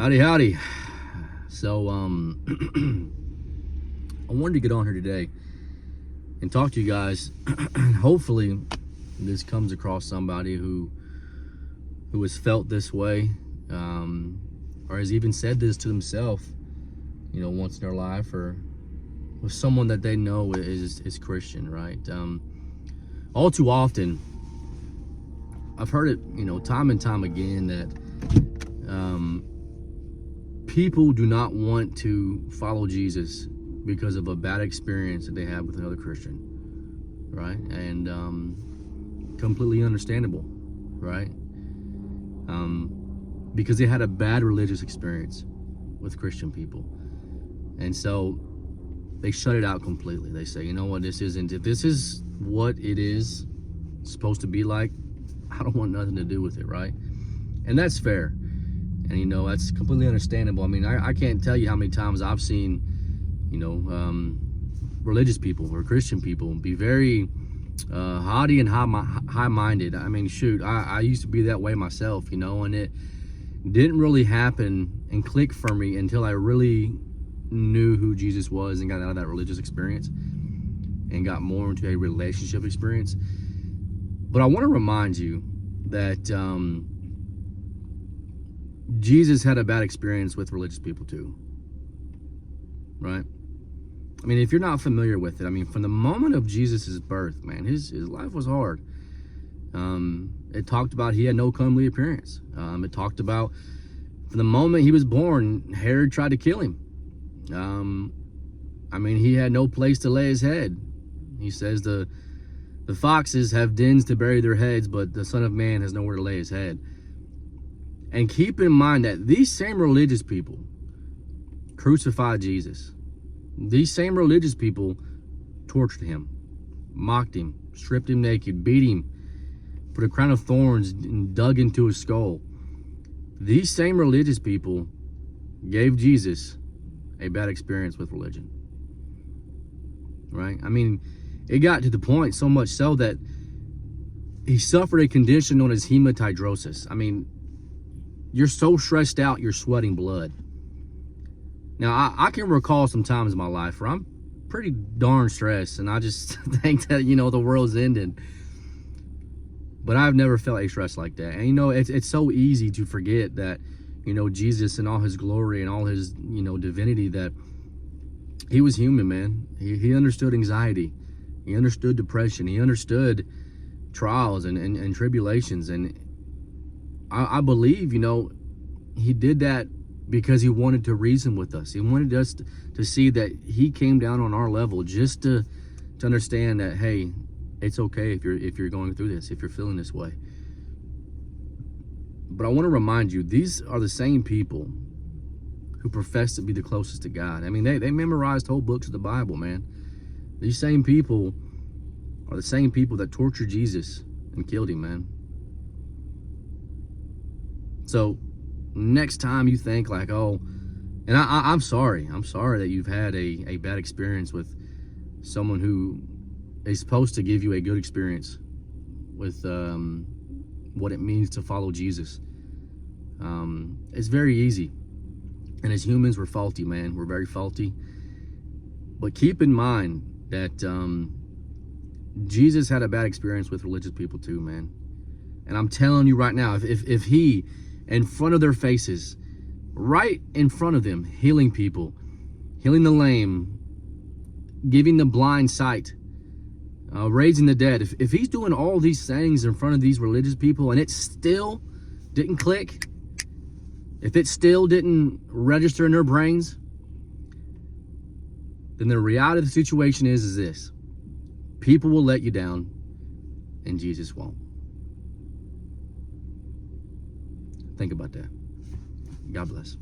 Howdy, howdy. So, I wanted to get on here today and talk to you guys. Hopefully, this comes across somebody who has felt this way, or has even said this to themselves, once in their life, or with someone that they know is Christian, right? All too often, I've heard it, time and time again that people do not want to follow Jesus because of a bad experience that they have with another Christian, right? And completely understandable, right? Because they had a bad religious experience with Christian people, and so they shut it out completely. They say, you know what, if this is what it is supposed to be like, I don't want nothing to do with it, right? And that's fair. And, that's completely understandable. I mean, I can't tell you how many times I've seen, religious people or Christian people be very haughty and high-minded. I mean, shoot, I used to be that way myself, and it didn't really happen and click for me until I really knew who Jesus was and got out of that religious experience and got more into a relationship experience. But I want to remind you that Jesus had a bad experience with religious people too, right? I mean, if you're not familiar with it, I mean, from the moment of Jesus's birth, man, his life was hard. It talked about he had no comely appearance. It talked about from the moment he was born, Herod tried to kill him. I mean, he had no place to lay his head. He says the foxes have dens to bury their heads, but the Son of Man has nowhere to lay his head. And keep in mind that these same religious people crucified Jesus. These same religious people tortured him, mocked him, stripped him naked, beat him, put a crown of thorns and dug into his skull. These same religious people gave Jesus a bad experience with religion, right? I mean, it got to the point so much so that he suffered a condition known as hematidrosis. I mean, you're so stressed out, you're sweating blood. Now, I can recall some times in my life where I'm pretty darn stressed, and I just think that, the world's ending. But I've never felt a stress like that. And, it's so easy to forget that, Jesus in all his glory and all his, divinity, that he was human, man. He understood anxiety. He understood depression. He understood trials and tribulations. And I believe, he did that because he wanted to reason with us. He wanted us to see that he came down on our level just to understand that, hey, it's okay if you're going through this, if you're feeling this way. But I want to remind you, these are the same people who profess to be the closest to God. I mean, they memorized whole books of the Bible, man. These same people are the same people that tortured Jesus and killed him, man. So next time you think like, oh, and I'm sorry that you've had a bad experience with someone who is supposed to give you a good experience with what it means to follow Jesus. It's very easy, and as humans, we're faulty, man. We're very faulty. But keep in mind that Jesus had a bad experience with religious people too, man. And I'm telling you right now, if he, in front of their faces, right in front of them, healing people, healing the lame, giving the blind sight, raising the dead, if he's doing all these things in front of these religious people and it still didn't click, if it still didn't register in their brains, then the reality of the situation is this: people will let you down and Jesus won't. Think about that. God bless.